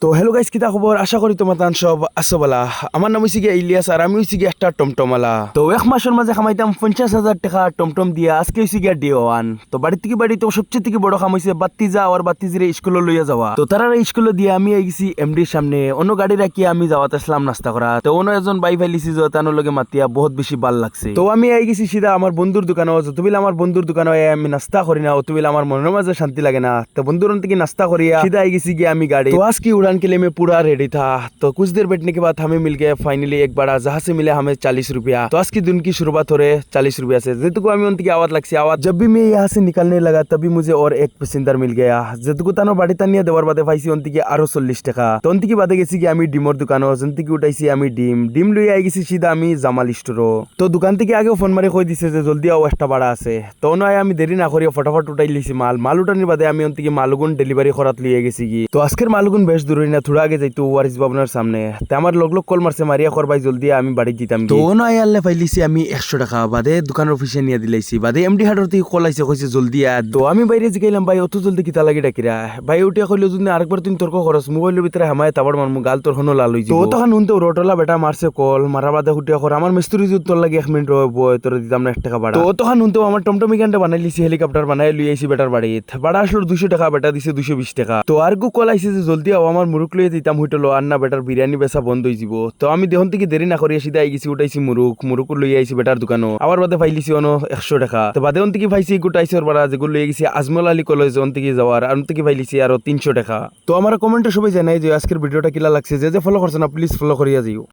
তো hello guys, কিতা খবর? আশা করি তোমার তান সব আছো বলা। আমার নাম হইছে গিয়া ইলিয়াস আর আমি হইছি গিয়া একটা টমটমালা। তো এক মাসের মাঝে খামাইতাম 50,000 টাকা টমটম দিয়া। আজকে হইছে গিয়া ডে ওয়ান। তো বাড়ি থেকে বাড়ি তো সবচেয়ে থেকে বড় কাম হইছে বাত্তিজা আর বাত্তিজিরে স্কুলে লইয়া যাওয়া। তো তারা স্কুলে দিয়ে আমি আইছি এমডির সামনে, অন্য গাড়ি রাখিয়া আমি যাওয়াতে আসলাম নাস্তা করা। তো অন্য একজন বাই ফাইলিছি যে তানোর লগে মাতিয়া বহুত বেশি ভাল লাগছে। তো আমি আই গেছি সিধা আমার বন্ধুর দোকানে। যতবিল আমার বন্ধুর দোকানে আমি নাস্তা করি না, অতবিল আমার মনের মাঝে শান্তি লাগে না। তো বন্ধুর থেকে নাস্তা করিয়া সিধা আই গেছি গিয়া আমি গাড়ি। तो आज की उड़ान के लिए मैं पूरा रेडी था। तो कुछ देर बैठने के बाद हमें मिल गया फाइनली एक बड़ा, जहाँ से मिले हमें 40 रुपया। तो आज की दिन की शुरुआत हो रहे 40 रुपया से। जेतुको हमें उनकी आवाज लगती आवाज। जब भी मैं यहाँ से निकलने लगा तभी मुझे और एक पैसेंजर मिल गया। जेतुको तानो बाड़ी तानिया देवर बादे पाइছি उनकी आरो 40 টাকা। তো उनकी बादे গেছি কি আমি ডিমর দোকানো, যেনতিকি উঠাইছি আমি ডিম লই আই গেছি সিধা আমি জামাল স্টোরও। তো দোকান থেকে আগেও ফোন মারি কই দিছে যে জলদি আও, একটা ভাড়া আছে। তো নয় আমি দেরি না করিয়া ফটাফট উঠাই লিছি মাল উঠানির বাদে আমি উনতিকে মালগুন ডেলিভারি করাত লিয়ে গেছি কি। তো আজকের মালগুন বেশ দূর না, থোড়া আগে যাইতো ওয়ারিস ভবনের সামনে। তে আমার লোক কল মারছে, মারিয়া করবাই জলদি আমি বাড়ি দিতাম। তো নয় আল্লে পাইলিছি আমি 100 টাকা বাদে দোকানের অফিসে নিয়ে দিলাইছি। বাদে এমডি হাটের থেকে কল আইছে, কইছে জলদি আ। তো আমি বাইরে জিগাইলাম ভাই অত জলদি কিতা লাগি ডাকিরা। ভাই উঠিয়া কইলো যদি আরেকবার তুমি তর্ক করস মোবাইলের ভিতরে হামায় তাবড় মারমু, গাল তোর হনো লাল হই যাব। তো তখন হুনতে রোটলা বেটা মারছে কল মারা বাদে উঠিয়া কর আমার মিস্ত্রি যদি তোর লাগি 1 মিনিট বয় তোর দিতাম না 1 টাকা ভাড়া। তো তখন হুনতে আমার টমটমি গানটা বানাই লিছি, হেলিকপ্টার বানাই লই আইছি বেটার বাড়ি। ভাড়া আসলো 200 টাকা, বেটা দিছে 220 টাকা। তো আর গো কল আইছে যে জলদি আও, আমার মুরুক লইয়া দিতাম হইটলো আর না বেটার বিরিয়ানি বেচা বন্ধ হয়ে যাব। তো আমি দেহন থেকে দেরি না করিয়া সিধা আই গেছি, উঠাইছি মুরুক লইয়া আইছি বেটার দোকানও। আবার বাদে পাইলিছি অন 100 টাকা। তো বাদে অন থেকে পাইছি গোটাইছর বাড়া যেগুলো লইয়া গেছি আজমল আলী কলেজ অন থেকে যাওয়ার, আর অন থেকে পাইলিছি আরো 300 টাকা। তো আমার কমেন্টে সবাই জানাই যে আজকের ভিডিওটা কিলা লাগছে। যে ফলো করছে না প্লিজ ফলো করিয়া যাইও।